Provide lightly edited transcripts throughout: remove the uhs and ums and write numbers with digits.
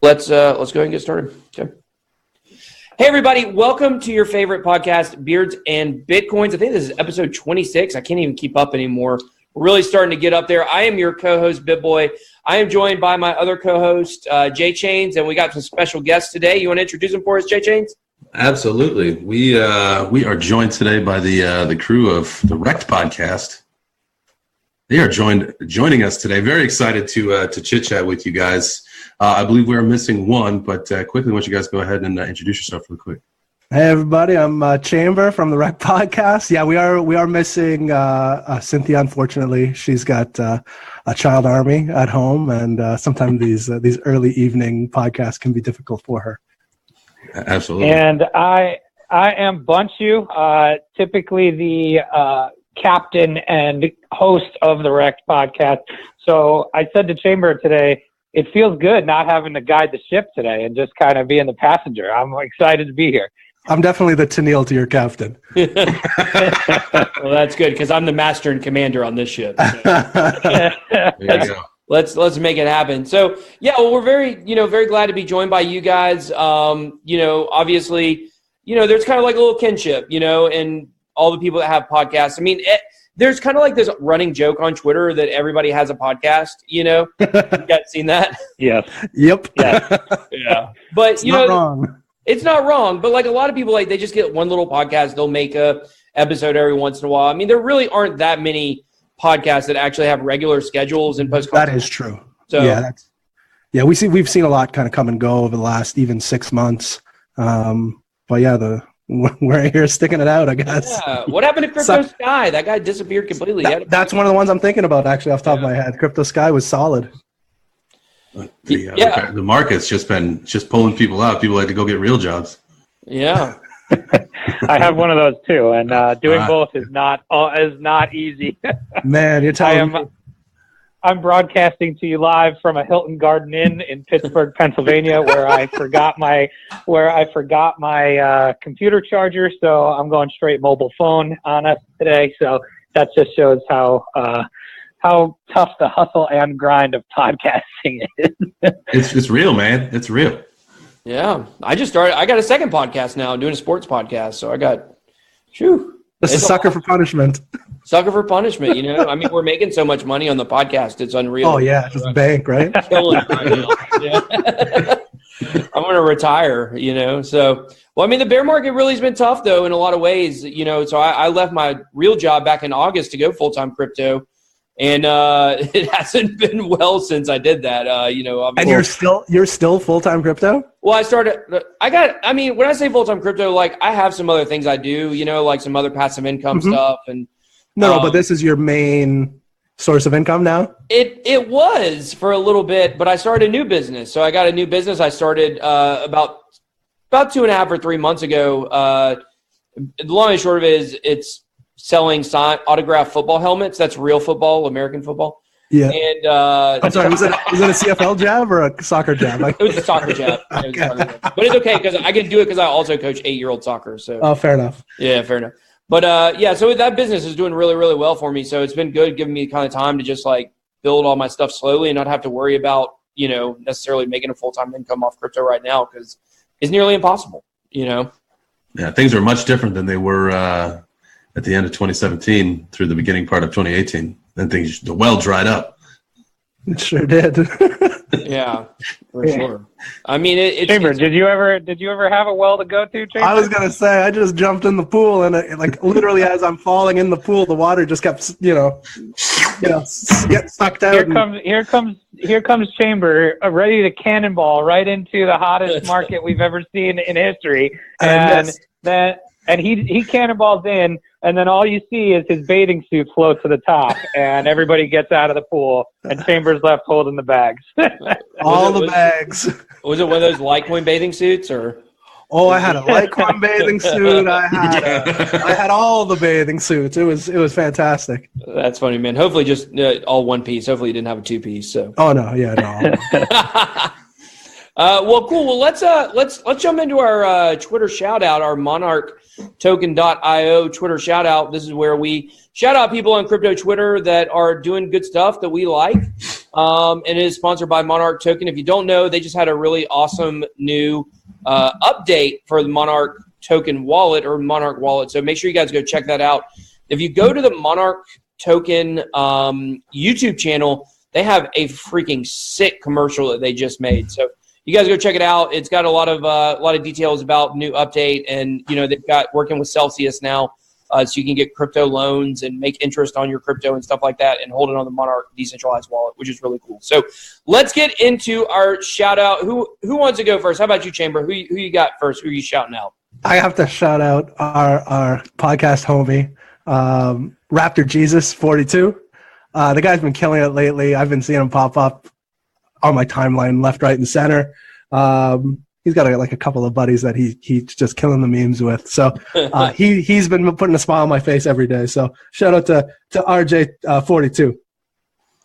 Let's go ahead and get started. Okay. Hey everybody, welcome to your favorite podcast, Beards and Bitcoins. I think this is episode 26. I can't even keep up anymore. We're really starting to get up there. I am your co-host, BitBoy. I am joined by my other co-host, Jay Chains, and we got some special guests today. You want to introduce them for us, Jay Chains? Absolutely. We are joined today by the crew of the Rekt podcast. They are joining us today. Very excited to chit chat with you guys. I believe we're missing one, but quickly, why don't you guys go ahead and introduce yourself real quick. Hey everybody, I'm Chamber from the Rekt podcast. Yeah, we are missing Cynthia. Unfortunately, she's got a child army at home, and sometimes these early evening podcasts can be difficult for her. Absolutely. And I am Bunchu, typically the captain and host of the Rekt podcast. So I said to Chamber today, it feels good not having to guide the ship today and just kind of being the passenger. I'm excited to be here. I'm definitely the Tennille to your captain. Well, that's good because I'm the master and commander on this ship. So. There you go. Let's make it happen. So yeah, well, we're very glad to be joined by you guys. Obviously, there's kind of like a little kinship, and all the people that have podcasts. I mean, there's kind of like this running joke on Twitter that everybody has a podcast. You guys seen that? Yes. Yep. Yeah. Yeah. But it's not wrong. It's not wrong. But like a lot of people, like they just get one little podcast. They'll make a episode every once in a while. I mean, there really aren't that many podcasts that actually have regular schedules and post content. That is true. So we've seen a lot kind of come and go over the last even 6 months. But yeah, we're here sticking it out, I guess. Yeah. What happened to Crypto Sky? That guy disappeared completely. That's one of the ones I'm thinking about, actually, off the top of my head. Crypto Sky was solid. The market's just pulling people out. People like to go get real jobs. Yeah. I have one of those too, and doing both is not easy. Man, you're telling me. I'm broadcasting to you live from a Hilton Garden Inn in Pittsburgh, Pennsylvania, where I forgot my computer charger. So I'm going straight mobile phone on us today. So that just shows how tough the hustle and grind of podcasting is. It's real, man. It's real. Yeah. I got a second podcast now. I'm doing a sports podcast. So I got, This is sucker for punishment. Sucker for punishment, I mean, we're making so much money on the podcast. It's unreal. Oh, yeah. Just bank, right? Killing it right now. Yeah. I'm going to retire, So, well, I mean, the bear market really has been tough, though, in a lot of ways, So I left my real job back in August to go full-time crypto. And it hasn't been well since I did that, And you're still full-time crypto? Well, when I say full-time crypto, like I have some other things I do, like some other passive income stuff. And No, but this is your main source of income now? It was for a little bit, but I started a new business. So I got a new business I started about 2.5 or 3 months ago. The long and short of it is it's selling autographed football helmets. That's real football, American football. Yeah. And I'm sorry, was it a CFL jab or a soccer jab? It was a soccer jab. But it's okay because I can do it because I also coach 8-year-old soccer. So. Oh, fair enough. Yeah, fair enough. But so that business is doing really, really well for me. So it's been good giving me kind of time to just like build all my stuff slowly and not have to worry about, necessarily making a full-time income off crypto right now because it's nearly impossible, Yeah, things are much different than they were at the end of 2017 through the beginning part of 2018. Then the well dried up. It sure did. Yeah, for sure. I mean, Chamber, did you ever have a well to go to, Chamber? I was gonna say I just jumped in the pool and literally as I'm falling in the pool, the water just kept get sucked out. Here comes Chamber, ready to cannonball right into the hottest market we've ever seen in history, and he cannonballs in. And then all you see is his bathing suit float to the top, and everybody gets out of the pool, and Chambers left holding the bags. All the bags. Was it one of those Litecoin bathing suits, or? Oh, I had a Litecoin bathing suit. I had all the bathing suits. It was fantastic. That's funny, man. Hopefully, just all one piece. Hopefully, you didn't have a 2-piece. So. Oh no, yeah, no. Well, cool. Well, let's jump into our Twitter shout out, our monarchtoken.io Twitter shout out. This is where we shout out people on crypto Twitter that are doing good stuff that we like. and it is sponsored by Monarch Token. If you don't know, they just had a really awesome new update for the Monarch Token wallet or Monarch wallet. So make sure you guys go check that out. If you go to the Monarch Token YouTube channel, they have a freaking sick commercial that they just made. So you guys go check it out. It's got a lot of details about new update, and they've got working with Celsius now, so you can get crypto loans and make interest on your crypto and stuff like that, and hold it on the Monarch decentralized wallet, which is really cool. So let's get into our shout out. Who wants to go first? How about you, Chamber? Who you got first? Who are you shouting out? I have to shout out our podcast homie, Raptor Jesus 42. The guy's been killing it lately. I've been seeing him pop up on my timeline, left, right, and center. He's got a couple of buddies that he's just killing the memes with. So he's been putting a smile on my face every day. So shout out to RJ 42.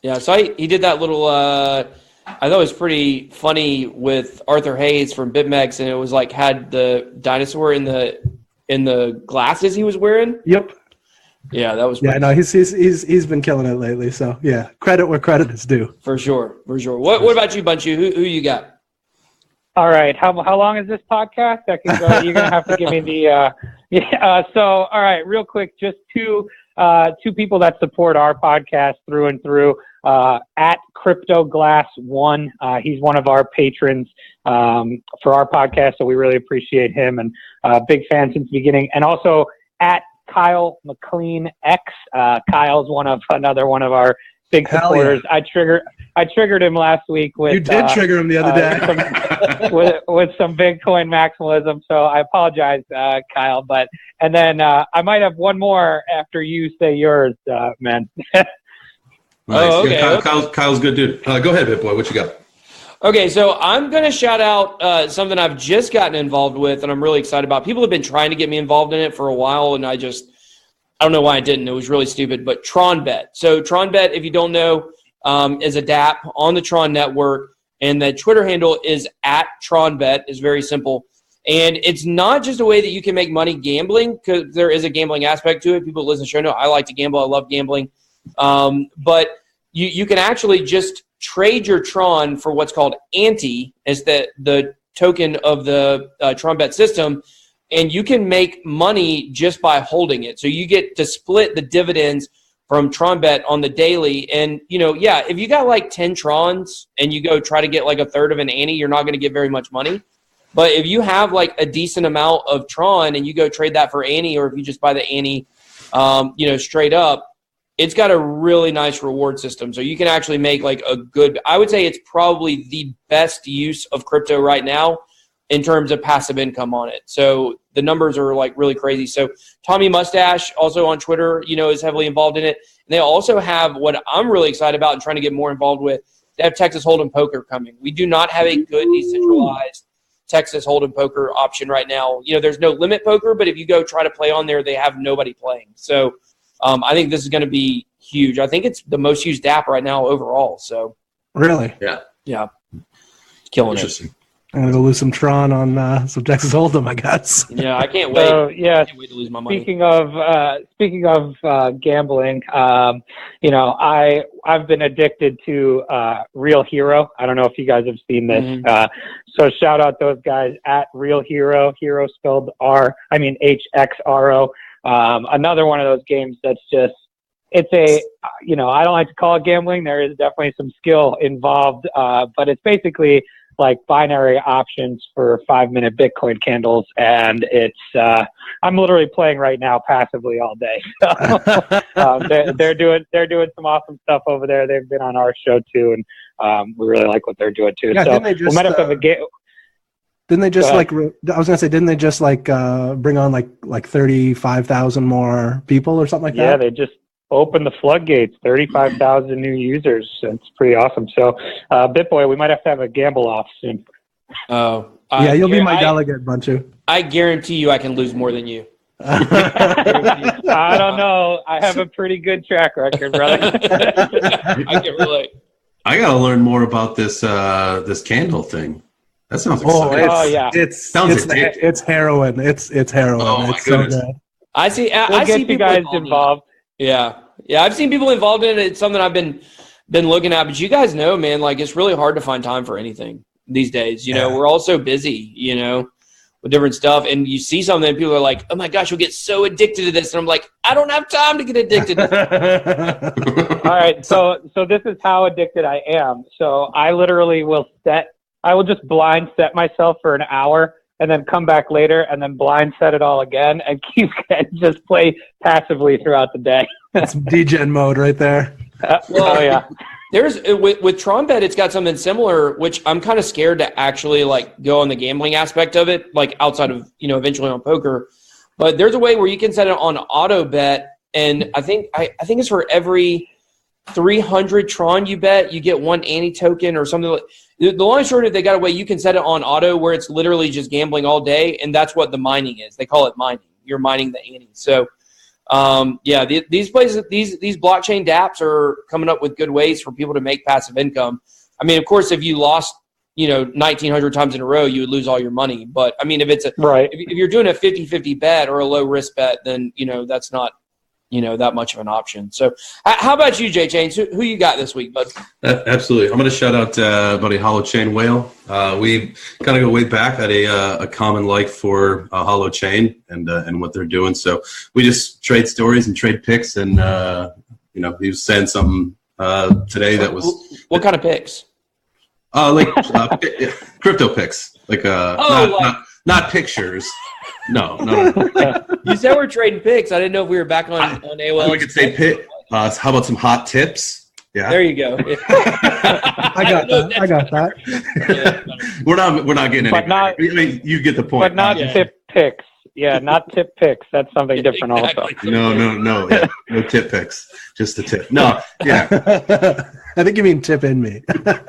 Yeah, so he did that little. I thought it was pretty funny with Arthur Hayes from BitMEX, and it was like had the dinosaur in the glasses he was wearing. Yep. Yeah, that was. Yeah, no, he's been killing it lately. So yeah, credit where credit is due. For sure. What about you, Bunchu? Who you got? All right. How long is this podcast? I can go. You're gonna have to give me the. So all right, real quick, just two people that support our podcast through and through. At CryptoGlass1, he's one of our patrons for our podcast, so we really appreciate him, and big fan since the beginning. And also at Kyle McLean X. Kyle's another one of our big supporters. Yeah. I triggered him last week with. You did trigger him the other day. with some Bitcoin maximalism. So I apologize, Kyle. And then I might have one more after you say yours, man. Nice. Oh, okay. Yeah, Kyle's good dude. Go ahead, BitBoy. What you got? Okay, so I'm going to shout out something I've just gotten involved with, and I'm really excited about. People have been trying to get me involved in it for a while, and I don't know why I didn't. It was really stupid, but TronBet. So TronBet, if you don't know, is a DApp on the Tron network, and the Twitter handle is at TronBet. It's very simple. And it's not just a way that you can make money gambling, because there is a gambling aspect to it. People listen to the show know I like to gamble. I love gambling. But you can actually just trade your Tron for what's called Ante, as the token of the TronBet system, and you can make money just by holding it. So you get to split the dividends from TronBet on the daily. And, if you got like 10 Trons and you go try to get like a third of an Ante, you're not going to get very much money. But if you have like a decent amount of Tron and you go trade that for Ante, or if you just buy the Ante, straight up, it's got a really nice reward system. So you can actually make like I would say it's probably the best use of crypto right now in terms of passive income on it. So the numbers are like really crazy. So Tommy Mustache, also on Twitter, is heavily involved in it. And they also have what I'm really excited about and trying to get more involved with. They have Texas Hold'em Poker coming. We do not have a good decentralized Texas Hold'em Poker option right now. There's no limit poker, but if you go try to play on there, they have nobody playing. So I think this is going to be huge. I think it's the most used app right now overall. So really, yeah, killing it. I'm gonna go lose some Tron on some Texas Hold'em, I guess. Yeah, I can't wait. So, yeah, I can't wait to lose my money. Speaking of gambling, I've been addicted to Real Hero. I don't know if you guys have seen this. Mm-hmm. So shout out those guys at Real Hero. Hero spelled HXRO. Another one of those games that's just, it's I don't like to call it gambling. There is definitely some skill involved, but it's basically like binary options for 5-minute Bitcoin candles. And it's, I'm literally playing right now passively all day. So, they're doing some awesome stuff over there. They've been on our show too. And we really like what they're doing too. Yeah, so we might have to have a game. Didn't they just didn't they just bring on like 35,000 more people or something like that? Yeah, they just opened the floodgates, 35,000 new users. It's pretty awesome. So, BitBoy, we might have to have a gamble off soon. Oh, yeah, you'll be my delegate, Bunchu. I guarantee you I can lose more than you. I don't know. I have a pretty good track record, brother. I can relate. I got to learn more about this candle thing. That sounds exciting. Yeah. It's heroin. It's heroin. Oh, my goodness. So good. I see you people guys involved. Yeah, I've seen people involved in it. It's something I've been been looking at. But you guys know, man, like it's really hard to find time for anything these days. You know, we're all so busy, you know, with different stuff. And you see something and people are like, oh my gosh, you'll get so addicted to this. And I'm like, I don't have time to get addicted to this. All right. So this is how addicted I am. So I literally will just blind set myself for an hour and then come back later and then blind set it all again and just play passively throughout the day. That's DJ mode right there. Oh yeah. There's with Tronbet, it's got something similar, which I'm kind of scared to actually like go on the gambling aspect of it, like outside of, you know, eventually on poker. But there's a way where you can set it on auto bet, and I think it's for every 300 Tron you bet, you get one ante token or something. Like, the long and short of it, they got a way you can set it on auto where it's literally just gambling all day, and that's what the mining is. They call it mining. You're mining the ante. So. These places, these blockchain dApps are coming up with good ways for people to make passive income. I mean, of course, if you lost, you know, 1,900 times in a row, you would lose all your money. But I mean, if it's if you're doing a 50-50 bet or a low risk bet, then, you know, that's not, you know, that much of an option. So how about you, Jay Chains? Who you got this week, bud? Absolutely. I'm going to shout out buddy Holochain Whale. We kind of go way back, had a common like for Holochain and what they're doing. So we just trade stories and trade picks, and you know, he was saying something today that was what kind of picks? Crypto picks, like not pictures. No. You said we're trading picks. I didn't know if we were back on AOL. We could say pick. How about some hot tips? Yeah. There you go. I got that. Yeah. We're not getting any. I mean, you get the point. But not tip picks. Yeah, not tip picks. That's something different also. No. Yeah. No tip picks. Just the tip. No. Yeah. I think you mean tip in me.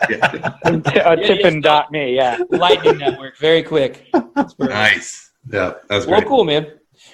Yeah. Tippin.me. Yeah. Lightning Network. Very quick. Nice. Yeah, that's great. Well, cool, man.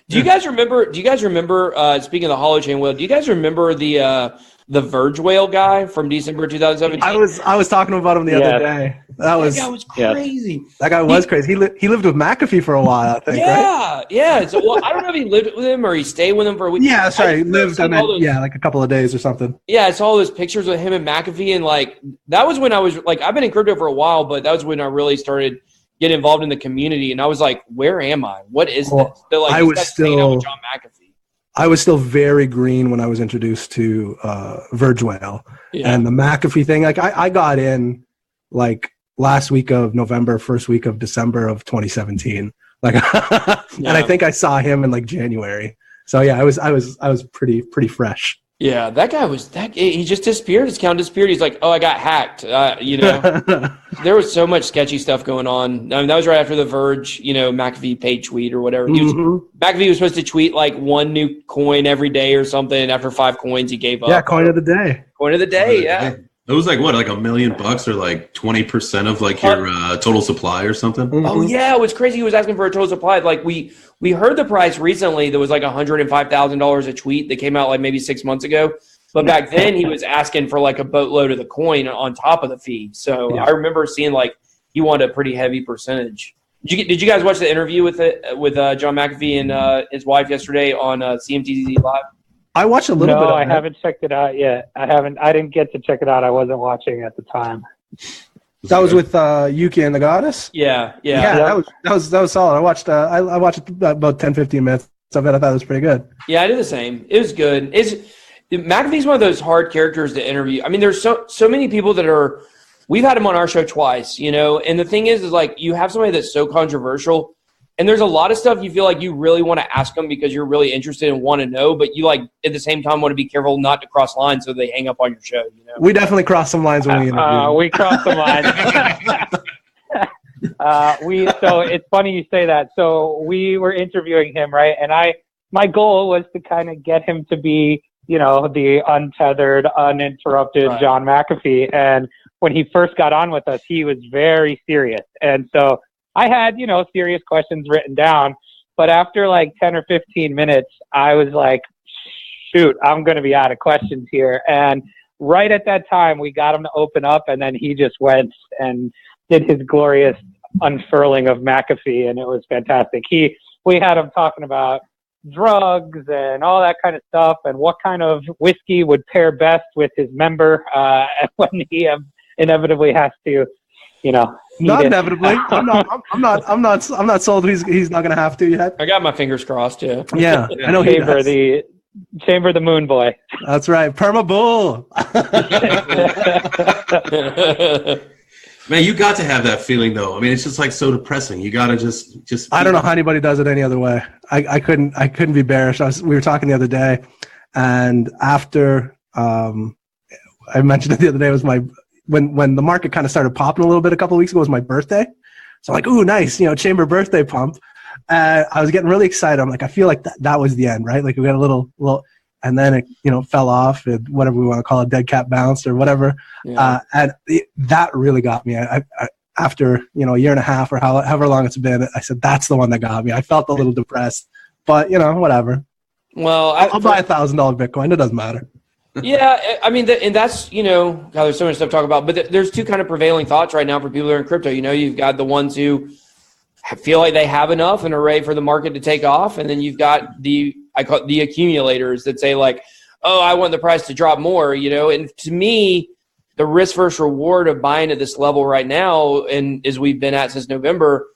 Do you guys remember? Speaking of the Holochain whale, do you guys remember the Verge whale guy from December 2017? I was talking about him the other day. That guy was crazy. That guy was crazy. He lived with McAfee for a while, I think. Right? Yeah. So, well, I don't know if he lived with him or he stayed with him for a week. Yeah, that's right. He lived. Like a couple of days or something. Yeah, I saw all those pictures with him and McAfee, and like that was when I was like, I've been in crypto for a while, but that was when I really started get involved in the community, and I was like, where am I? What is this? They're like, I was still with John McAfee. I was still very green when I was introduced to Verge Whale and the McAfee thing. Like I got in like last week of November, first week of December of 2017. Like, and I think I saw him in like January. So yeah, I was pretty fresh. Yeah, that guy he just disappeared. His account disappeared. He's like, oh, I got hacked. You know, there was so much sketchy stuff going on. I mean, that was right after the Verge, you know, McAfee paid tweet or whatever. McAfee was supposed to tweet like one new coin every day or something. After 5 coins, he gave up. Yeah, coin of the day. Coin of the day, yeah. It was like what, like $1 million or like 20% of like your total supply or something? Oh yeah, it was crazy. He was asking for a total supply. Like we heard the price recently. There was like $105,000 a tweet that came out like maybe 6 months ago. But back then he was asking for like a boatload of the coin on top of the fee. So I remember seeing like he wanted a pretty heavy percentage. Did you guys watch the interview with John McAfee and his wife yesterday on CMTZ Live? I watched a little bit of it. No, I haven't checked it out yet. I didn't get to check it out. I wasn't watching at the time. That was with Yuki and the Goddess? Yeah. That was solid. I watched about 10-15 minutes of it. I thought it was pretty good. Yeah, I did the same. It was good. McAfee's one of those hard characters to interview. I mean, there's so many people that are – we've had him on our show twice, you know, and the thing is like you have somebody that's so controversial – and there's a lot of stuff you feel like you really want to ask them because you're really interested and want to know, but you like at the same time want to be careful not to cross lines so they hang up on your show. You know, we definitely cross some lines when we interview. We cross some lines. So it's funny you say that. So we were interviewing him, right? And my goal was to kind of get him to be, you know, the untethered, uninterrupted John McAfee. And when he first got on with us, he was very serious, and so I had, you know, serious questions written down, but after like 10 or 15 minutes, I was like, shoot, I'm going to be out of questions here. And right at that time, we got him to open up, and then he just went and did his glorious unfurling of McAfee, and it was fantastic. We had him talking about, drugs and all that kind of stuff, and what kind of whiskey would pair best with his member when he inevitably has to, not inevitably. I'm not sold. He's not going to have to yet. I got my fingers crossed. Yeah. Yeah, I know. Chamber the Moon Boy. That's right, Perma Bull. Man, you got to have that feeling though. I mean, it's just like so depressing. You got to just. I don't know how anybody does it any other way. I couldn't be bearish. We were talking the other day, and after I mentioned it the other day, was when the market kind of started popping a little bit a couple of weeks ago, was my birthday. So I'm like, ooh, nice, Chamber birthday pump. I was getting really excited. I'm like, I feel like that was the end, right? Like we got a little, and then it, fell off, and whatever we want to call it, dead cat bounced or whatever. Yeah. And that really got me. I after, a year and a half or however long it's been, I said, that's the one that got me. I felt a little depressed, but whatever. Well, I'll buy $1,000 Bitcoin. It doesn't matter. Yeah, I mean, and that's, God, there's so much stuff to talk about, but there's two kind of prevailing thoughts right now for people who are in crypto. You've got the ones who feel like they have enough and are ready for the market to take off, and then you've got I call it the accumulators that say like, oh, I want the price to drop more, and to me, the risk versus reward of buying at this level right now, and as we've been at since November,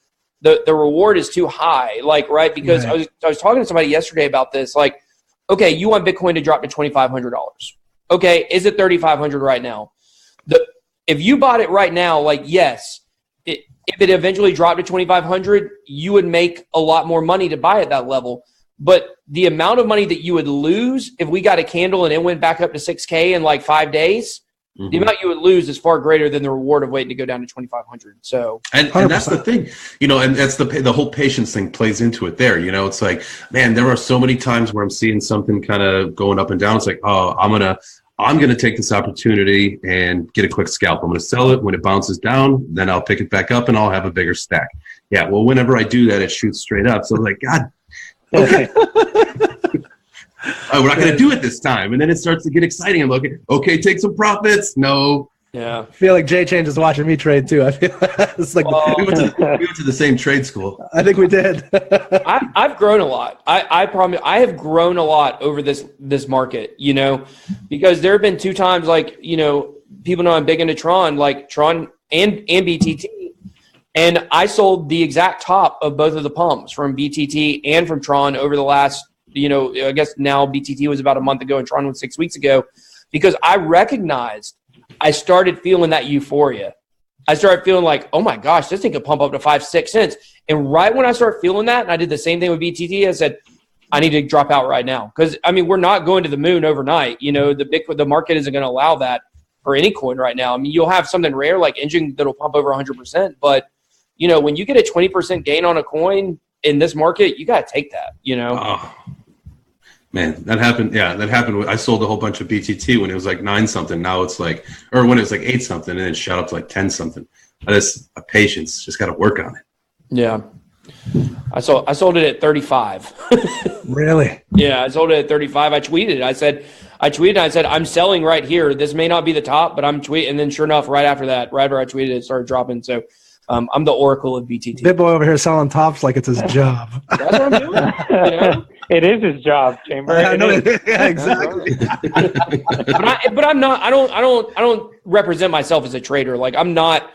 the reward is too high, like, right? Because right. I was talking to somebody yesterday about this, like, okay, you want Bitcoin to drop to $2,500. Okay, is it $3,500 right now? If you bought it right now, like, yes, if it eventually dropped to $2,500, you would make a lot more money to buy at that level. But the amount of money that you would lose if we got a candle and it went back up to 6K in like 5 days, the amount you would lose is far greater than the reward of waiting to go down to 2,500. So, and that's the thing, and that's the whole patience thing plays into it there. It's like, man, there are so many times where I'm seeing something kind of going up and down. It's like, oh, I'm gonna take this opportunity and get a quick scalp. I'm gonna sell it when it bounces down, then I'll pick it back up and I'll have a bigger stack. Yeah, well, whenever I do that, it shoots straight up. So I'm like, God, okay. We're not going to do it this time. And then it starts to get exciting. I'm like, okay, take some profits. No. Yeah. I feel like Jay Change is watching me trade too. I feel it's like we went to the same trade school. I think we did. I've grown a lot. I promise I have grown a lot over this market, because there have been 2 times, like, people know I'm big into Tron, like Tron and BTT. And I sold the exact top of both of the pumps from BTT and from Tron over the last, I guess now BTT was about a month ago and Tron was 6 weeks ago, because I recognized I started feeling that euphoria. I started feeling like, oh my gosh, this thing could pump up to 5-6 cents. And right when I started feeling that, and I did the same thing with BTT, I said, I need to drop out right now. Because, I mean, we're not going to the moon overnight. The market isn't going to allow that for any coin right now. I mean, you'll have something rare like Engine that'll pump over 100%. But, when you get a 20% gain on a coin in this market, you got to take that, Oh. Man, that happened. Yeah, that happened. I sold a whole bunch of BTT when it was like 9 something. Now it's like, or when it was like 8 something, and then shot up to like 10 something. That's a patience. Just got to work on it. Yeah, I sold it at 35. Really? Yeah, I sold it at 35. I tweeted. I said, I'm selling right here. This may not be the top, but I'm tweeting. And then sure enough, right after that, right after I tweeted, it started dropping. So I'm the oracle of BTT. Bit boy over here selling tops like it's his job. That's what I'm doing. It is his job, Chamber. I know. Yeah, exactly. but I'm not. I don't represent myself as a trader. Like I'm not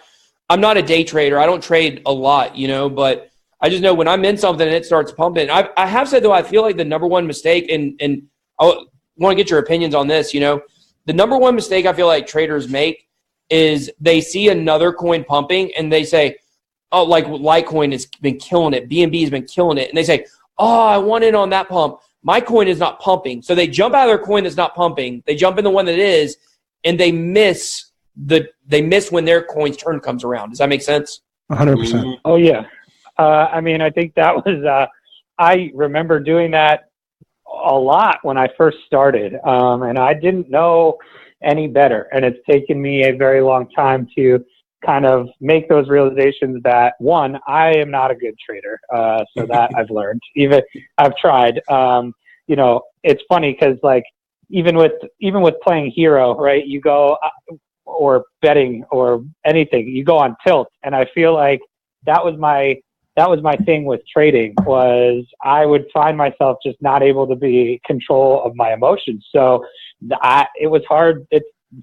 a day trader. I don't trade a lot, But I just know when I'm in something and it starts pumping. I have said though, I feel like the number one mistake, and I want to get your opinions on this. The number one mistake I feel like traders make is they see another coin pumping and they say, oh, like Litecoin has been killing it. BNB has been killing it. And they say, oh, I want in on that pump. My coin is not pumping. So they jump out of their coin that's not pumping. They jump in the one that is, and they miss when their coin's turn comes around. Does that make sense? 100%. Oh, yeah. I mean, I think that was I remember doing that a lot when I first started. And I didn't know any better. And it's taken me a very long time to kind of make those realizations that, one, I am not a good trader. So that I've learned. Even I've tried. It's funny because like even with playing hero, right? You go or betting or anything, you go on tilt, and I feel like that was my that was my thing with trading, was I would find myself just not able to be in control of my emotions. So it was hard.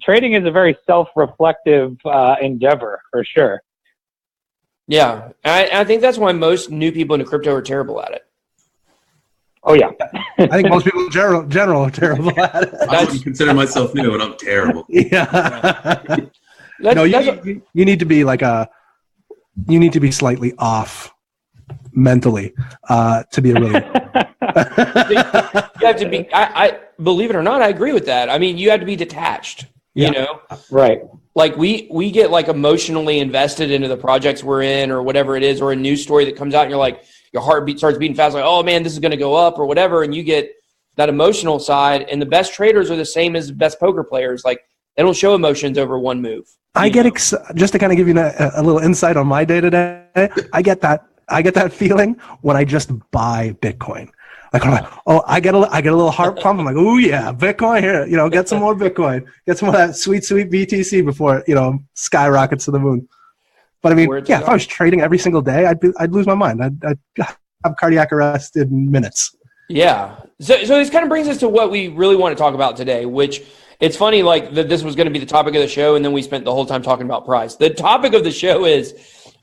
Trading is a very self-reflective endeavor, for sure. Yeah, I think that's why most new people into crypto are terrible at it. Oh yeah, I think most people in general are terrible at it. I wouldn't consider myself new, and I'm terrible. Yeah. No, you need to be you need to be slightly off mentally to be a really. You have to be. I believe it or not, I agree with that. I mean, you have to be detached. Yeah. You know, right? Like we get like emotionally invested into the projects we're in, or whatever it is, or a news story that comes out, and you're like, your heartbeat starts beating fast, like, oh man, this is going to go up, or whatever, and you get that emotional side. And the best traders are the same as the best poker players. Like, they don't show emotions over one move. I get just to kind of give you a little insight on my day to day. I get that feeling when I just buy Bitcoin. Like, I get a little heart pump. I'm like, oh yeah, Bitcoin here. You know, get some more Bitcoin. Get some of that sweet BTC before skyrockets to the moon. But I mean, yeah, if I was trading every single day, I'd lose my mind. I'd have cardiac arrest in minutes. Yeah. So this kind of brings us to what we really want to talk about today, which it's funny, like that this was going to be the topic of the show, and then we spent the whole time talking about price. The topic of the show is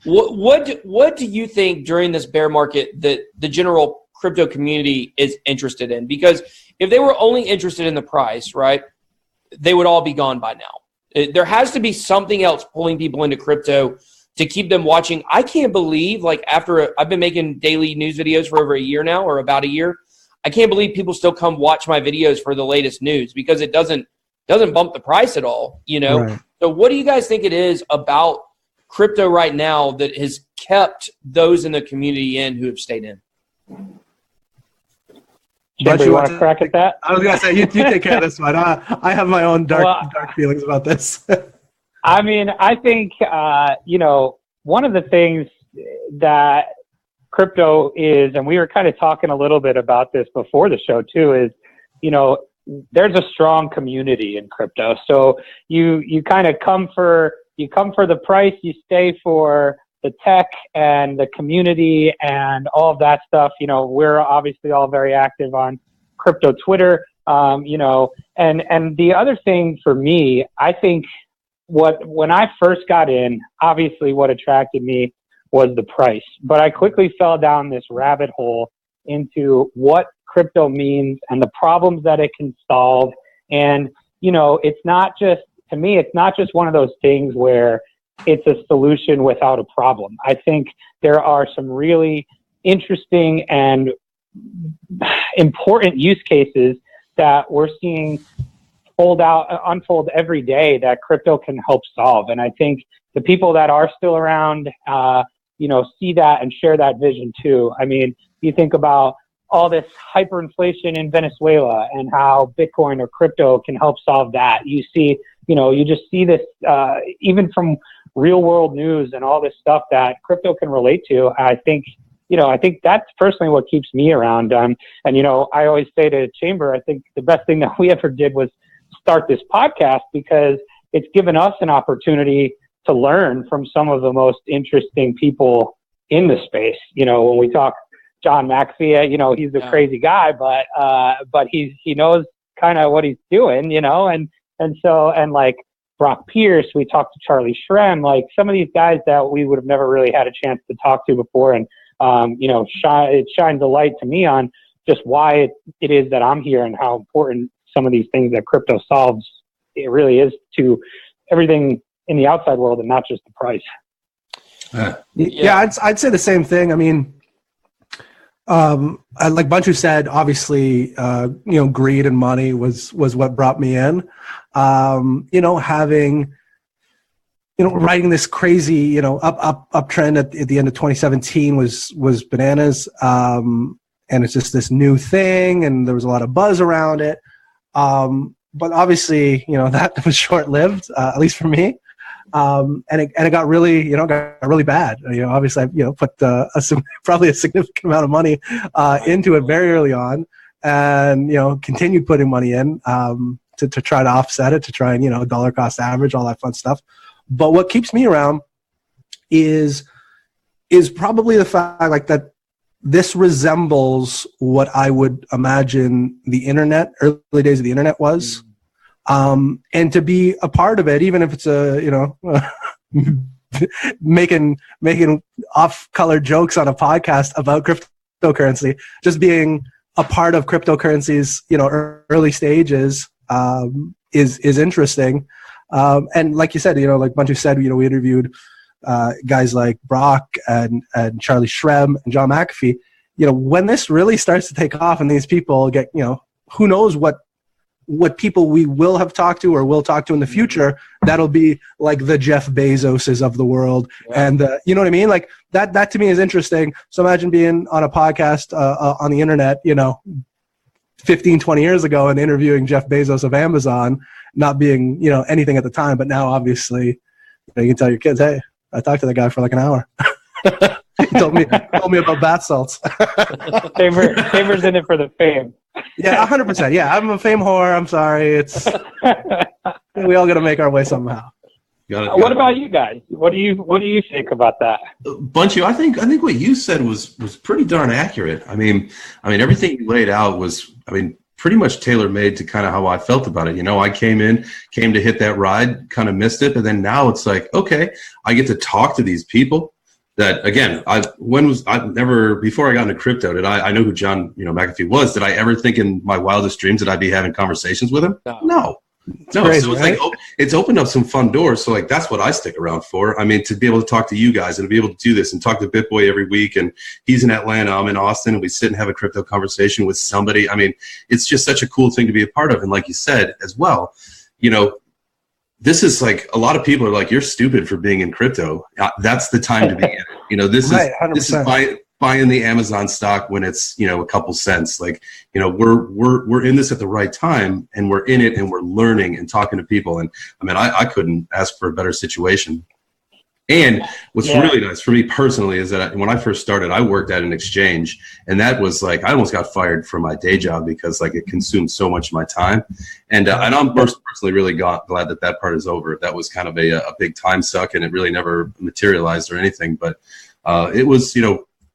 what do you think during this bear market that the general crypto community is interested in? Because if they were only interested in the price, right, they would all be gone by now. There has to be something else pulling people into crypto to keep them watching. I can't believe, like, I've been making daily news videos for over a year now, or about a year. I can't believe people still come watch my videos for the latest news, because it doesn't bump the price at all, you know? Right. So what do you guys think it is about crypto right now that has kept those in the community in who have stayed in? Chamber, you want to crack at that? I was going to say, you take care of this one. I have my own dark feelings about this. I mean, I think, one of the things that crypto is, and we were kind of talking a little bit about this before the show too, is, there's a strong community in crypto. So you kind of come for the price, you stay for the tech and the community and all of that stuff. We're obviously all very active on crypto Twitter, and the other thing for me, I think when I first got in, obviously what attracted me was the price, but I quickly fell down this rabbit hole into what crypto means and the problems that it can solve. And, it's not just one of those things where it's a solution without a problem. I think there are some really interesting and important use cases that we're seeing unfold every day that crypto can help solve. And I think the people that are still around, see that and share that vision too. I mean, you think about all this hyperinflation in Venezuela and how Bitcoin or crypto can help solve that. You see, you just see this, even from real world news and all this stuff that crypto can relate to. I think that's personally what keeps me around. And, I always say to Chamber, I think the best thing that we ever did was start this podcast, because it's given us an opportunity to learn from some of the most interesting people in the space. When we talk John McAfee, he's a crazy guy, but he knows kind of what he's doing, and like Brock Pierce, we talked to Charlie Shrem, like some of these guys that we would have never really had a chance to talk to before. And, it shines a light to me on just why it is that I'm here and how important some of these things that crypto solves, it really is to everything in the outside world and not just the price. Yeah, I'd say the same thing. I mean, like Bunchu said, obviously, greed and money was what brought me in. Having, riding this crazy, uptrend at the end of 2017 was bananas. And it's just this new thing, and there was a lot of buzz around it. But obviously, that was short lived, at least for me. And it got really, got really bad. Obviously, I, put probably a significant amount of money into it very early on, and continued putting money in to try to offset it, to try and dollar cost average, all that fun stuff. But what keeps me around is is probably the fact like that this resembles what I would imagine the internet, early days of the internet was. And to be a part of it, even if it's making off-color jokes on a podcast about cryptocurrency, just being a part of cryptocurrency's, early stages is interesting. And like you said, like Bunchu said, we interviewed guys like Brock and Charlie Shrem and John McAfee. When this really starts to take off and these people get, who knows what people we will have talked to or will talk to in the future, that'll be like the Jeff Bezoses of the world. Yeah. And you know what I mean? Like that to me is interesting. So imagine being on a podcast on the internet, 15, 20 years ago and interviewing Jeff Bezos of Amazon, not being, anything at the time. But now obviously you can tell your kids, hey, I talked to the guy for like an hour. He told me about bath salts. Favor's in it for the fame. Yeah, 100%. Yeah, I'm a fame whore. I'm sorry. We all got to make our way somehow. What about you guys? What do you think about that? Bunchu, I think what you said was pretty darn accurate. I mean, everything you laid out was, pretty much tailor-made to kind of how I felt about it. I came to hit that ride, kind of missed it, but then now it's like, okay, I get to talk to these people. That again, before I got into crypto, I know who John McAfee was. Did I ever think in my wildest dreams that I'd be having conversations with him? No. Crazy, so it's right? Like it's opened up some fun doors. So like that's what I stick around for. To be able to talk to you guys and to be able to do this and talk to BitBoy every week, and he's in Atlanta, I'm in Austin, and we sit and have a crypto conversation with somebody. It's just such a cool thing to be a part of. And like you said as well, this is like a lot of people are like, you're stupid for being in crypto. That's the time to be in it. This is buying the Amazon stock when it's, a couple cents. Like, we're in this at the right time, and we're in it and we're learning and talking to people. And I couldn't ask for a better situation. And what's really nice for me personally is that when I first started, I worked at an exchange, and that was like, I almost got fired from my day job because like it consumed so much of my time. And I'm personally really glad that part is over. That was kind of a big time suck, and it really never materialized or anything. But it was,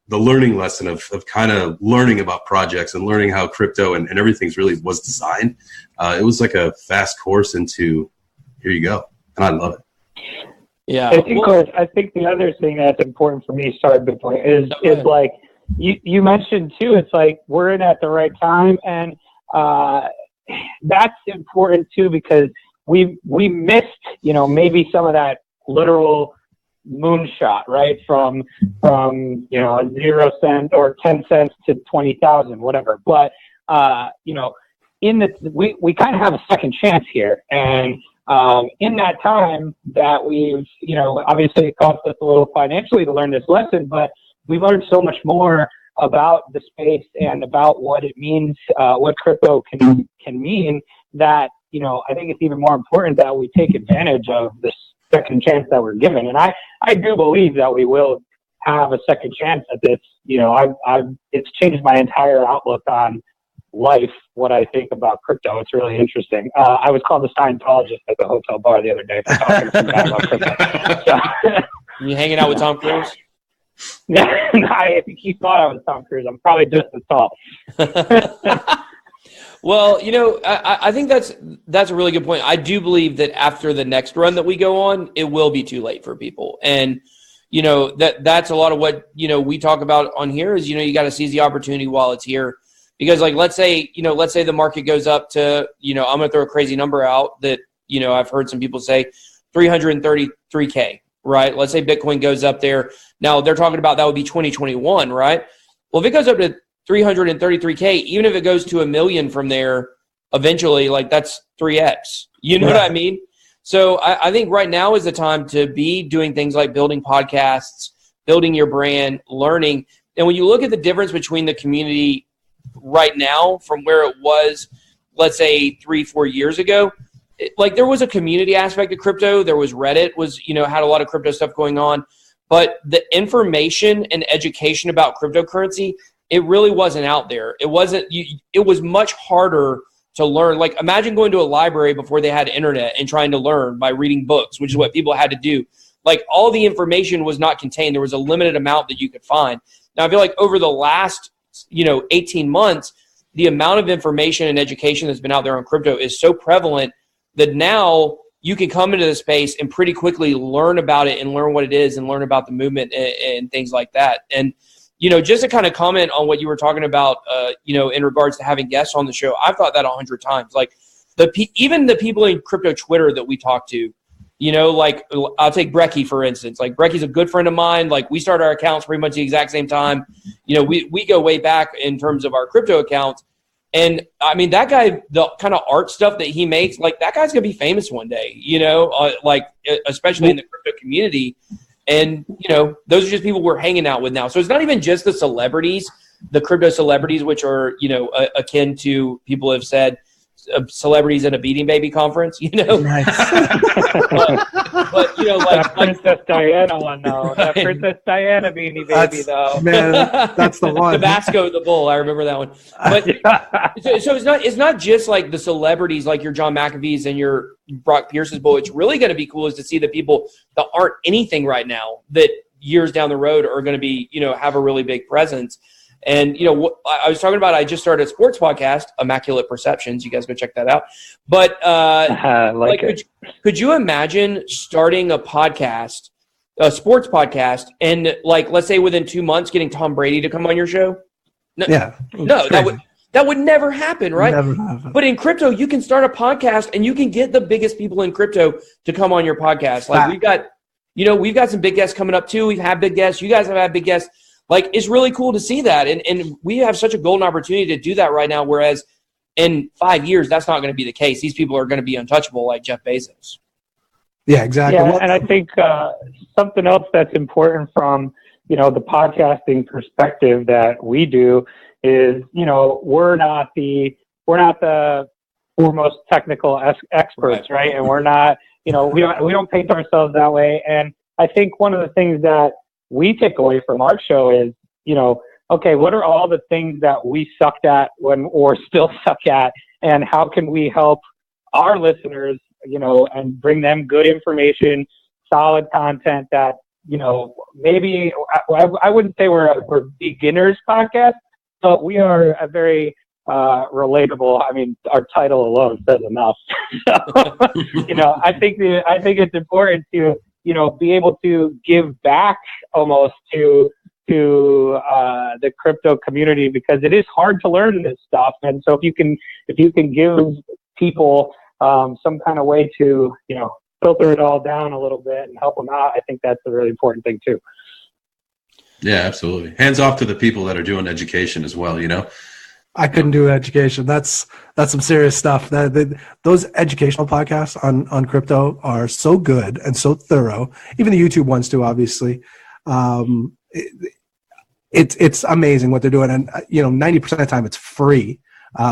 the learning lesson of kind of learning about projects and learning how crypto and everything's really was designed. It was like a fast course into, here you go. And I love it. Yeah, I think the other thing that's important for me, is like you mentioned too. It's like we're in at the right time, and that's important too because we missed maybe some of that literal moonshot, right? From 0 cent or 10 cents to 20,000, whatever. But we kind of have a second chance here, and in that time that we've, obviously it cost us a little financially to learn this lesson, but we've learned so much more about the space and about what it means, what crypto can mean, that, I think it's even more important that we take advantage of this second chance that we're given. And I do believe that we will have a second chance at this. It's changed my entire outlook on life, what I think about crypto. It's really interesting. I was called a Scientologist at the hotel bar the other day for talking some bad about crypto. So, you hanging out with Tom Cruise? I think he thought I was Tom Cruise. I'm probably just as tall. Well, I think that's a really good point. I do believe that after the next run that we go on, it will be too late for people. And, that's a lot of what, we talk about on here is, you got to seize the opportunity while it's here. Because like, let's say the market goes up to, I'm going to throw a crazy number out that, I've heard some people say 333K, right? Let's say Bitcoin goes up there. Now they're talking about that would be 2021, right? Well, if it goes up to 333K, even if it goes to 1 million from there, eventually, like that's 3X. You know what I mean? So I think right now is the time to be doing things like building podcasts, building your brand, learning. And when you look at the difference between the community right now from where it was, let's say 3-4 years ago, like there was a community aspect of crypto. There was Reddit had a lot of crypto stuff going on, but the information and education about cryptocurrency, it really wasn't out there. It was much harder to learn. Like imagine going to a library before they had internet and trying to learn by reading books, which is what people had to do. like all the information was not contained. There was a limited amount that you could find. Now I feel like over the last, 18 months, the amount of information and education that's been out there on crypto is so prevalent that now you can come into the space and pretty quickly learn about it and learn what it is and learn about the movement and things like that. And, just to kind of comment on what you were talking about, in regards to having guests on the show, I've thought that 100 times. Like even the people in crypto Twitter that we talk to, like I'll take Rekt, for instance. Like Breki's a good friend of mine. Like we started our accounts pretty much the exact same time. We go way back in terms of our crypto accounts. And I mean, that guy, the kind of art stuff that he makes, like that guy's going to be famous one day, especially in the crypto community. And, those are just people we're hanging out with now. So it's not even just the celebrities, the crypto celebrities, which are, akin to people have said, celebrities at a Beating Baby conference, Nice. but that Princess Diana one though. That Princess Diana Beanie Baby though. Man, that's the one. Tabasco the Bull, I remember that one. But so it's not just like the celebrities like your John McAfee's and your Brock Pierce's bull. It's really going to be cool is to see the people that aren't anything right now that years down the road are going to be, have a really big presence. And, I was talking about, I just started a sports podcast, Immaculate Perceptions. You guys go check that out. But could you imagine starting a podcast, a sports podcast, and let's say within 2 months getting Tom Brady to come on your show? No, yeah. No, that would never happen, right? Never happen. But in crypto, you can start a podcast and you can get the biggest people in crypto to come on your podcast. Like we've got some big guests coming up too. We've had big guests. You guys have had big guests. Like, it's really cool to see that. And we have such a golden opportunity to do that right now, whereas in 5 years, that's not going to be the case. These people are going to be untouchable like Jeff Bezos. Yeah, exactly. Yeah, and I think something else that's important from, the podcasting perspective that we do is, we're not the foremost technical experts, right? And we're not, we don't paint ourselves that way. And I think one of the things that we take away from our show is, okay, what are all the things that we sucked at or still suck at, and how can we help our listeners, and bring them good information, solid content that, maybe I wouldn't say we're beginners podcast, but we are a very relatable. I mean, our title alone says enough. So, I think it's important to be able to give back almost to the crypto community, because it is hard to learn this stuff. And so if you can give people some kind of way to, filter it all down a little bit and help them out, I think that's a really important thing too. Yeah, absolutely. Hands off to the people that are doing education as well, I couldn't do education. That's some serious stuff. Those educational podcasts on crypto are so good and so thorough. Even the YouTube ones too, obviously. It's amazing what they're doing, and 90% of the time it's free,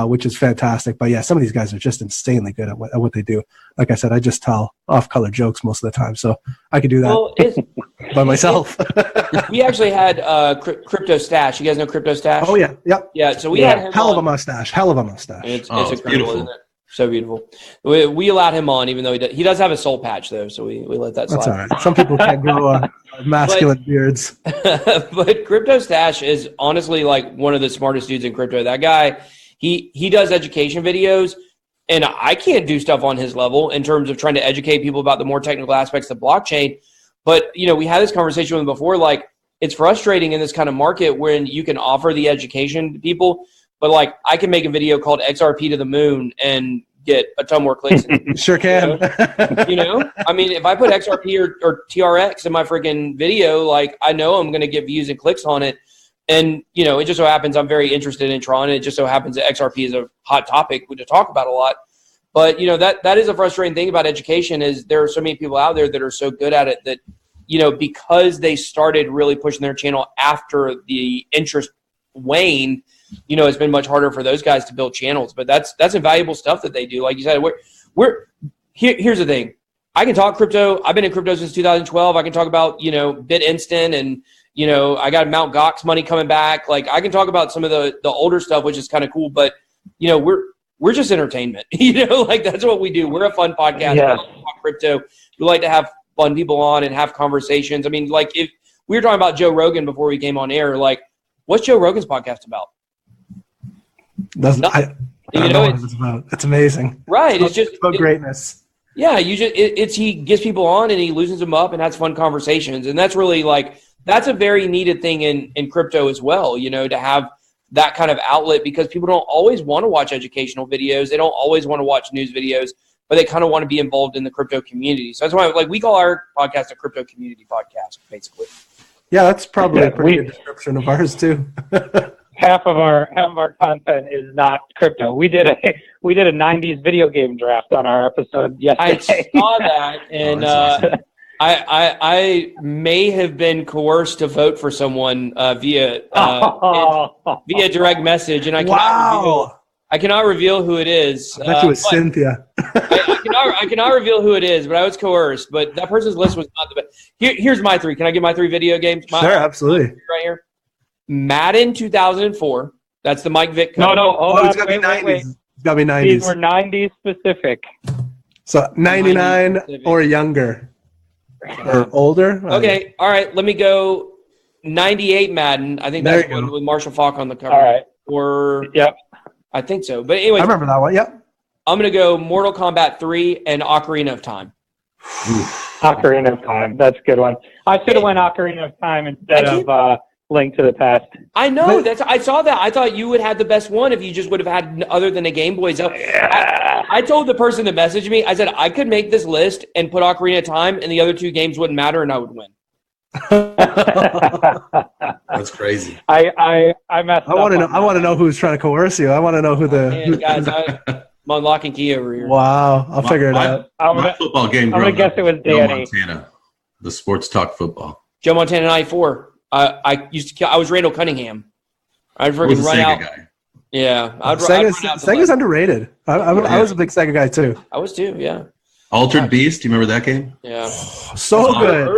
which is fantastic. But yeah, some of these guys are just insanely good at what they do. Like I said, I just tell off-color jokes most of the time, so I could do that by myself. We actually had Crypto Stash. You guys know Crypto Stash? Oh yeah, yep. Yeah, so we had him hell on. of a mustache. It's incredible, beautiful. Isn't it? So beautiful. We allowed him on, even though he does have a soul patch though, so we let that slide. That's all right. Some people can't grow masculine beards. But Crypto Stash is honestly like one of the smartest dudes in crypto. That guy, he does education videos, and I can't do stuff on his level in terms of trying to educate people about the more technical aspects of blockchain. But, we had this conversation with him before, like, it's frustrating in this kind of market when you can offer the education to people, but like I can make a video called XRP to the moon and get a ton more clicks. Sure can. I mean, if I put XRP or TRX in my freaking video, like I know I'm going to get views and clicks on it. And, it just so happens I'm very interested in Tron. And it just so happens that XRP is a hot topic to talk about a lot. But, that is a frustrating thing about education is there are so many people out there that are so good at it that, because they started really pushing their channel after the interest waned, it's been much harder for those guys to build channels. But that's invaluable stuff that they do. Like you said, here's the thing. I can talk crypto. I've been in crypto since 2012. I can talk about, BitInstant and, I got Mt. Gox money coming back. Like I can talk about some of the older stuff, which is kind of cool. But, we're just entertainment. Like that's what we do. We're a fun podcast. Yes. We talk crypto. We like to have fun people on and have conversations. I mean, like if we were talking about Joe Rogan before we came on air, like what's Joe Rogan's podcast about? I don't know what it's about. It's amazing. Right. It's just about greatness. Yeah, he gets people on and he loosens them up and has fun conversations. And that's really like that's a very needed thing in crypto as well, you know, to have that kind of outlet because people don't always want to watch educational videos. They don't always want to watch news videos, but they kind of want to be involved in the crypto community. So that's why like we call our podcast a crypto community podcast, basically. Yeah, that's probably a pretty good description of ours too. half of our content is not crypto. We did a 90s video game draft on our episode yesterday. I saw that, and awesome. I may have been coerced to vote for someone via direct message, and I cannot reveal who it is. I bet it was Cynthia. I cannot reveal who it is, but I was coerced. But that person's list was not the best. Here's my three. Can I give my three video games? Sure, absolutely. Right here. Madden 2004. That's the Mike Vick. No. It's got to be 90s. It's got to be 90s. These were 90s specific. So 99 or younger. Or older. Okay. All right. Let me go 98 Madden. I think that's one with Marshall Faulk on the cover. All right. Or yep. I think so. But anyway, I remember that one. Yep. I'm going to go Mortal Kombat 3 and Ocarina of Time. Ocarina of Time. That's a good one. I should have went Ocarina of Time instead of Link to the Past. I know. I saw that. I thought you would have the best one if you just would have had other than a Game Boy. So I told the person that messaged me, I said, I could make this list and put Ocarina of Time and the other two games wouldn't matter and I would win. That's crazy. I messed up. I want to know who's trying to coerce you. I want to know who guys, I'm on lock and key over here. Wow, I'll figure it out. My football game. I'm gonna guess it was Danny. Joe Montana, the sports talk football. Joe Montana 94. I was Randall Cunningham. I'd freaking run out. Guy. Yeah, Sega's underrated. I was a big Sega guy too. I was too. Yeah. Altered Beast. Do you remember that game? Yeah. So good.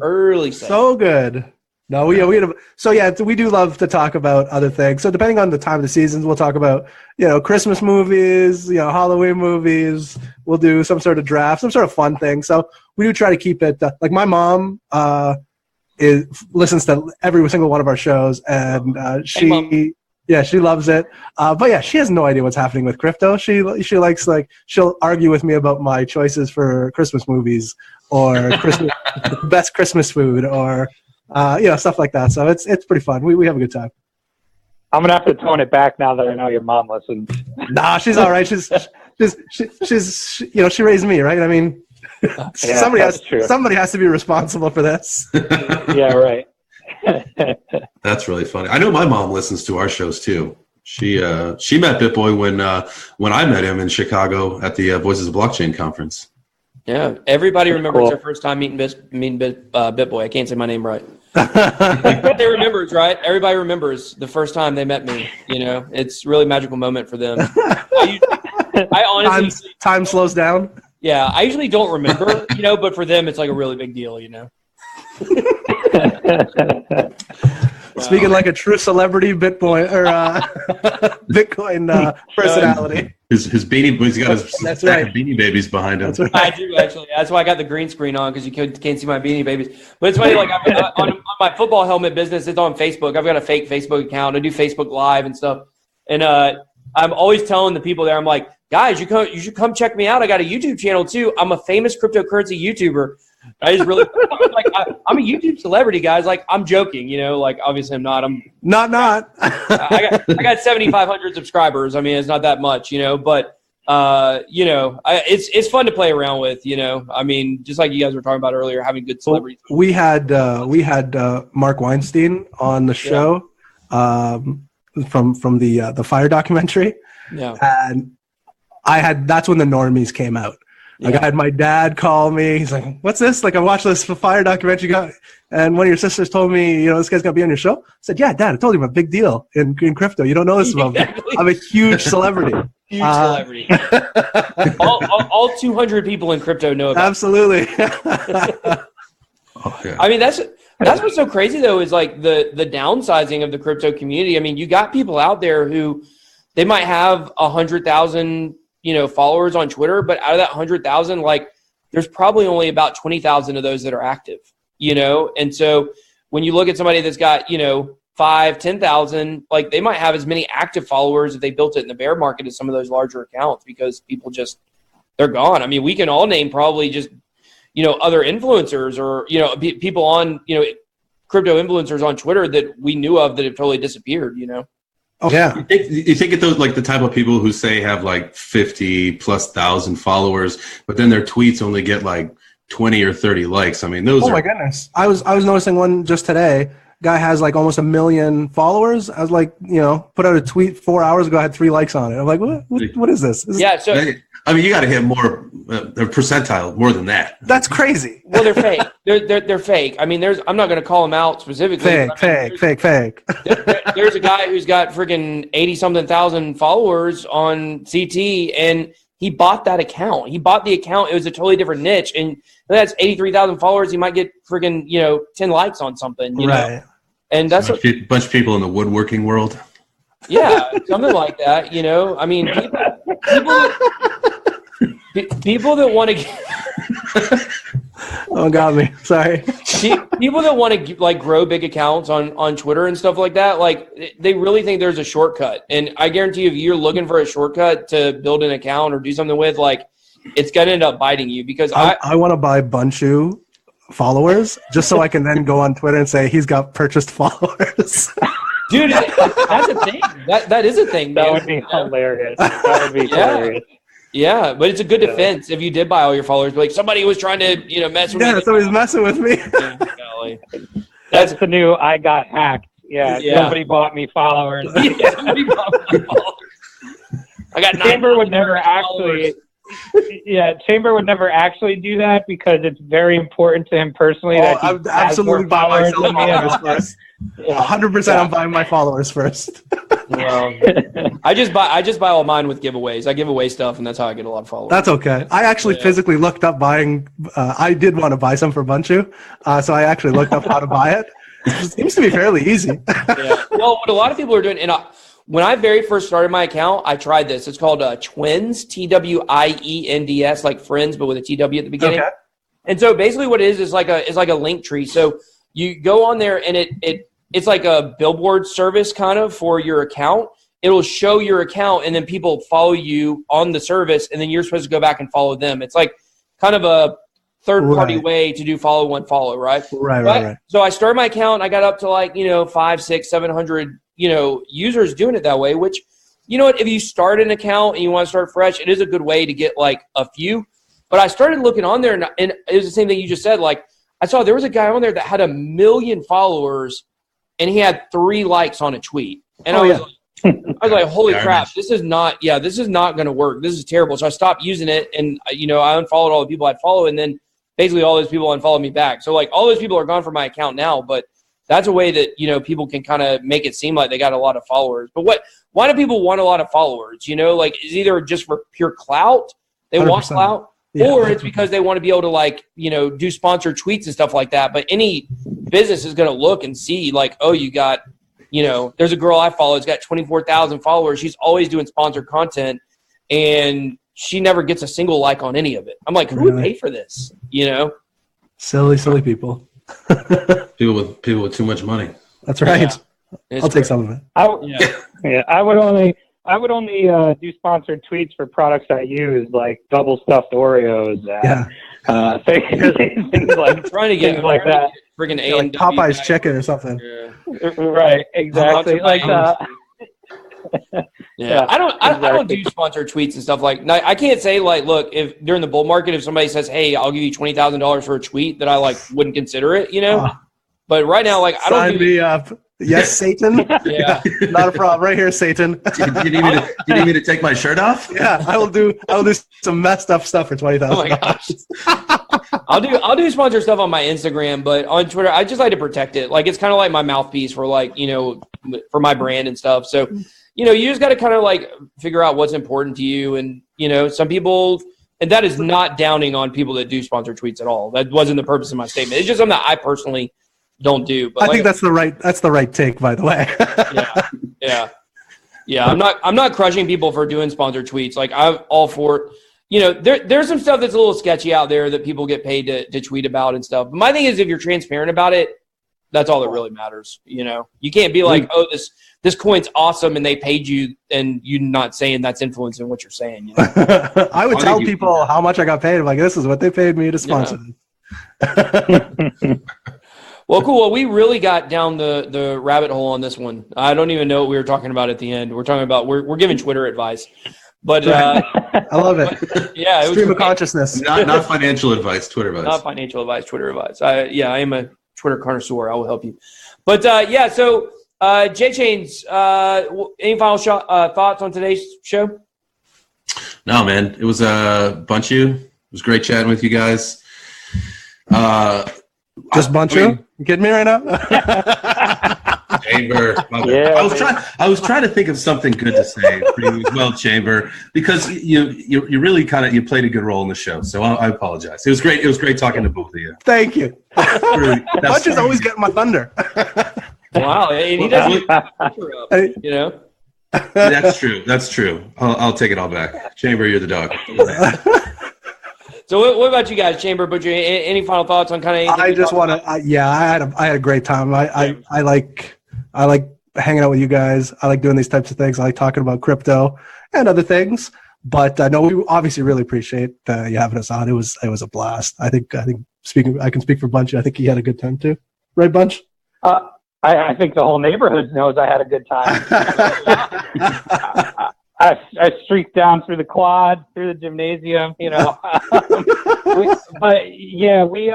Early. So good. No, we do love to talk about other things. So depending on the time of the seasons, we'll talk about, Christmas movies, Halloween movies. We'll do some sort of draft, some sort of fun thing. So we do try to keep it like my mom listens to every single one of our shows, and she loves it. But yeah, she has no idea what's happening with crypto. She likes she'll argue with me about my choices for Christmas movies or Christmas best Christmas food or stuff like that. So it's pretty fun. We have a good time. I'm gonna have to tone it back now that I know your mom listens. Nah, she's all right. She's she raised me, right? I mean, somebody has to be responsible for this. Yeah, right. That's really funny. I know my mom listens to our shows too. She met BitBoy when I met him in Chicago at the Voices of Blockchain conference. Yeah, everybody remembers their first time meeting BitBoy. I can't say my name right. They remembers, right? Everybody remembers the first time they met me. It's really a magical moment for them. I honestly time slows down. Yeah, I usually don't remember, but for them it's like a really big deal, Speaking like a true celebrity Bitcoin personality. His beanie, he's got his stack of Beanie Babies behind him. That's right. I do actually. That's why I got the green screen on because you can't see my Beanie Babies. But it's funny, like on my football helmet business, it's on Facebook. I've got a fake Facebook account. I do Facebook Live and stuff. And I'm always telling the people there, I'm like, guys, you should come check me out. I got a YouTube channel too. I'm a famous cryptocurrency YouTuber. I just really I'm a YouTube celebrity, guys. Like I'm joking, like obviously I'm not. I'm not. I got 7,500 subscribers. I mean, it's not that much, but it's fun to play around with. I mean, just like you guys were talking about earlier, having good celebrities. We had Mark Weinstein on the show from the Fire documentary. Yeah, and that's when the normies came out. Like I had my dad call me. He's like, "What's this? Like I watched this Fire documentary, and one of your sisters told me, this guy's gonna be on your show." I said, "Yeah, Dad, I told you I'm a big deal in crypto. You don't know this about me. I'm a huge celebrity." Huge celebrity. all 200 people in crypto know about. Absolutely. I mean, that's what's so crazy though is like the downsizing of the crypto community. I mean, you got people out there who they might have 100,000. Followers on Twitter, but out of that 100,000, like there's probably only about 20,000 of those that are active, you know? And so when you look at somebody that's got, you know, 5, 10,000, like they might have as many active followers if they built it in the bear market as some of those larger accounts, because people just, they're gone. I mean, we can all name probably just, you know, other influencers or, you know, people on, you know, crypto influencers on Twitter that we knew of that have totally disappeared, you know? Oh, yeah. You think of those, like the type of people who say have like 50,000+ followers, but then their tweets only get like 20 or 30 likes. I mean, those my goodness. I was noticing one just today. Guy has like almost 1 million followers. I was like, you know, put out a tweet 4 hours ago, I had 3 likes on it. I'm like, what is this? Yeah. So I mean, you got to hit more percentile more than that. That's crazy. Well, they're fake. They're fake. I mean, I'm not going to call them out specifically. Fake. There's a guy who's got freaking 80-something thousand followers on CT, and he bought that account. He bought the account. It was a totally different niche, and that's 83,000 followers. He might get freaking, you know, 10 likes on something. You know? And that's a bunch of people in the woodworking world. Yeah, something like that. You know, I mean, people that want to get oh, got me. Sorry. People that want to like grow big accounts on Twitter and stuff like that, like they really think there's a shortcut. And I guarantee you, if you're looking for a shortcut to build an account or do something with, like, it's going to end up biting you, because I want to buy Bunchu followers just so I can then go on Twitter and say he's got purchased followers. Dude, that's a thing. That is a thing. That would be hilarious. That would be hilarious. Yeah, but it's a good defense if you did buy all your followers. But like, somebody was trying to, you know, mess with me. Yeah, somebody's messing with me. That's the new I got hacked. Yeah, somebody bought me followers. Somebody bought my followers. I got Chamber would never actually. Yeah, Chamber would never actually do that because it's very important to him personally that he I'm absolutely buying my followers first. 100%. I'm buying my followers first. Well, I just buy all mine with giveaways. I give away stuff, and that's how I get a lot of followers. That's okay. I actually physically looked up buying. I did want to buy some for Bunchu, so I actually looked up how to buy it. It seems to be fairly easy. Yeah. Well, what a lot of people are doing, and when I very first started my account, I tried this. It's called Twins, TWIENDS, like friends, but with a TW at the beginning. Okay. And so basically, what it is like a link tree. So you go on there, and it's like a billboard service kind of for your account. It'll show your account, and then people follow you on the service, and then you're supposed to go back and follow them. It's like kind of a third-party way to do follow one follow, right? Right. So I started my account, and I got up to like, 500, 600, 700, users doing it that way, which, you know what, if you start an account and you want to start fresh, it is a good way to get like a few. But I started looking on there, and it was the same thing you just said. Like, I saw there was a guy on there that had 1 million followers, and he had 3 likes on a tweet. And I was like, holy crap, this is not going to work. This is terrible. So I stopped using it, and, I unfollowed all the people I'd follow, and then basically all those people unfollowed me back. So, like, all those people are gone from my account now, but that's a way that, people can kind of make it seem like they got a lot of followers. But why do people want a lot of followers? Like, is either just for pure clout, they 100%. Want clout, or it's because they want to be able to, like, do sponsored tweets and stuff like that. But any business is going to look and see, like, oh, you got, there's a girl I follow who's got 24,000 followers. She's always doing sponsored content, and she never gets a single like on any of it. I'm like, who would pay for this? Silly people. people with too much money. That's right. I'll take some of it. I would only do sponsored tweets for products I use, like double stuffed Oreos. Things like trying to get things like that. Friggin' like Popeye's chicken or something. Yeah. Right. Exactly. Like Yeah, I don't do sponsored tweets and stuff like. I can't say like, look, if during the bull market, if somebody says, "Hey, I'll give you $20,000 for a tweet," that I like wouldn't consider it, But right now, like, I don't. Sign me up. Yes, Satan. Yeah, not a problem. Right here, Satan. Do you need me to take my shirt off? Yeah, I will do some messed up stuff for $20,000. Oh my gosh. I'll do sponsored stuff on my Instagram, but on Twitter, I just like to protect it. Like, it's kind of like my mouthpiece for like, for my brand and stuff. So, you just got to kind of like figure out what's important to you. And, some people, and that is not downing on people that do sponsored tweets at all. That wasn't the purpose of my statement. It's just something that I personally don't do. But I think that's the right take, by the way. Yeah. I'm not crushing people for doing sponsored tweets. Like, I'm all for it. there's some stuff that's a little sketchy out there that people get paid to tweet about and stuff. But my thing is, if you're transparent about it, that's all that really matters. You can't be like, oh, this coin's awesome and they paid you, and you not saying that's influencing what you're saying. I would tell people how much I got paid. I'm like, this is what they paid me to sponsor them. Well, cool. Well, we really got down the rabbit hole on this one. I don't even know what we were talking about at the end. We're talking about we're giving Twitter advice, but I love it. Yeah, stream of consciousness. Not financial advice. Twitter advice. Not financial advice. Twitter advice. I am a Twitter connoisseur. I will help you. But so J-Chains, any final thoughts on today's show? No, man. It was Bunchu. It was great chatting with you guys. Just Bunchu? You kidding me right now? Chamber. Yeah, I was trying to think of something good to say for you as well, Chamber, because you really you played a good role in the show. So I apologize. It was great. It was great talking to both of you. Thank you. Bunchu's always getting my thunder. Wow, and he doesn't. That's true. That's true. I'll take it all back. Chamber, you're the dog. So what about you guys, Chamber? But any final thoughts on kind of? I just want to. I had a great time. I like hanging out with you guys. I like doing these types of things. I like talking about crypto and other things. But no, we obviously really appreciate you having us on. It was a blast. I think I can speak for Bunch. I think he had a good time too. Right, Bunch? I think the whole neighborhood knows I had a good time. I streaked down through the quad, through the gymnasium, but yeah, we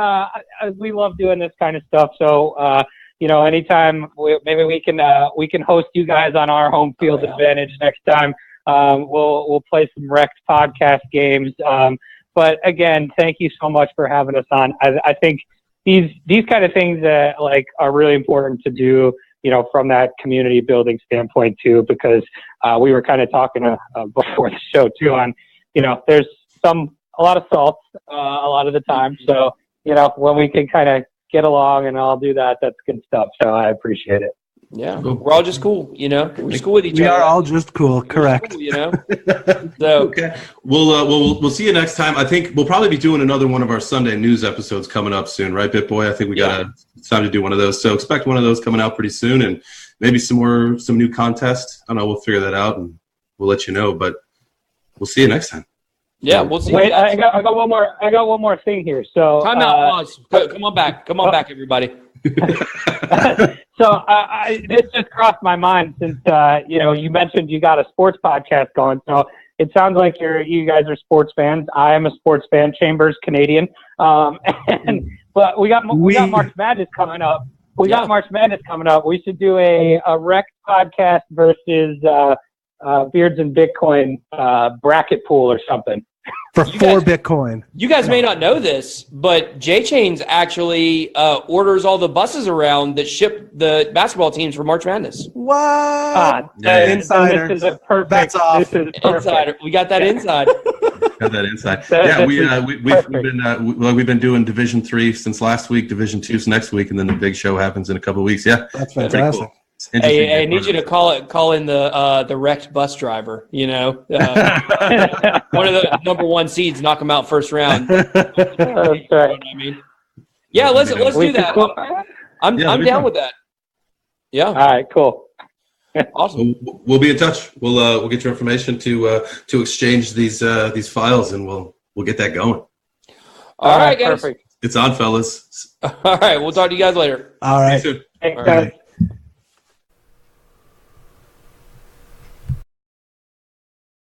love doing this kind of stuff. So, anytime maybe we can host you guys on our home field advantage next time. We'll play some Rekt podcast games. But again, thank you so much for having us on. I think these kind of things are really important to do, from that community building standpoint too, because we were kind of talking before the show too on, there's a lot of salt a lot of the time. So, when we can kind of get along and all do that, that's good stuff. So I appreciate it. Yeah, we're all just cool, We're just cool with each other. We are all just cool, correct. Cool, So okay, we'll see you next time. I think we'll probably be doing another one of our Sunday news episodes coming up soon, right, BitBoy? I think it's time to do one of those. So expect one of those coming out pretty soon, and maybe some new contest. I don't know. We'll figure that out, and we'll let you know. But we'll see you next time. Yeah, we'll see. Wait, I got one more. I got one more thing here. So time out, pause. Come on back, everybody. So this just crossed my mind since you mentioned you got a sports podcast going. So it sounds like you guys are sports fans. I am a sports fan. Chambers Canadian. But we got March Madness coming up. Got March Madness coming up. We should do a Rekt podcast versus Beards and Bitcoin bracket pool or something. For Bitcoin. You guys may not know this, but J-Chains actually orders all the buses around that ship the basketball teams for March Madness. What? Insider. This is a perfect. That's off. This is perfect. Insider. We got that inside. Got that inside. Yeah, we've been doing Division 3 since last week, Division 2 next week, and then the big show happens in a couple of weeks. Yeah, that's fantastic. Cool. Hey, I need you to call in the Rekt bus driver. One of the number one seeds, knock them out first round. That's right. I mean, yeah, let's do that. I'm down with that. Yeah. All right. Cool. Awesome. We'll be in touch. We'll get your information to exchange these files, and we'll get that going. All right, guys. Perfect. It's on, fellas. All right. We'll talk to you guys later. All right. Thanks, All guys. right.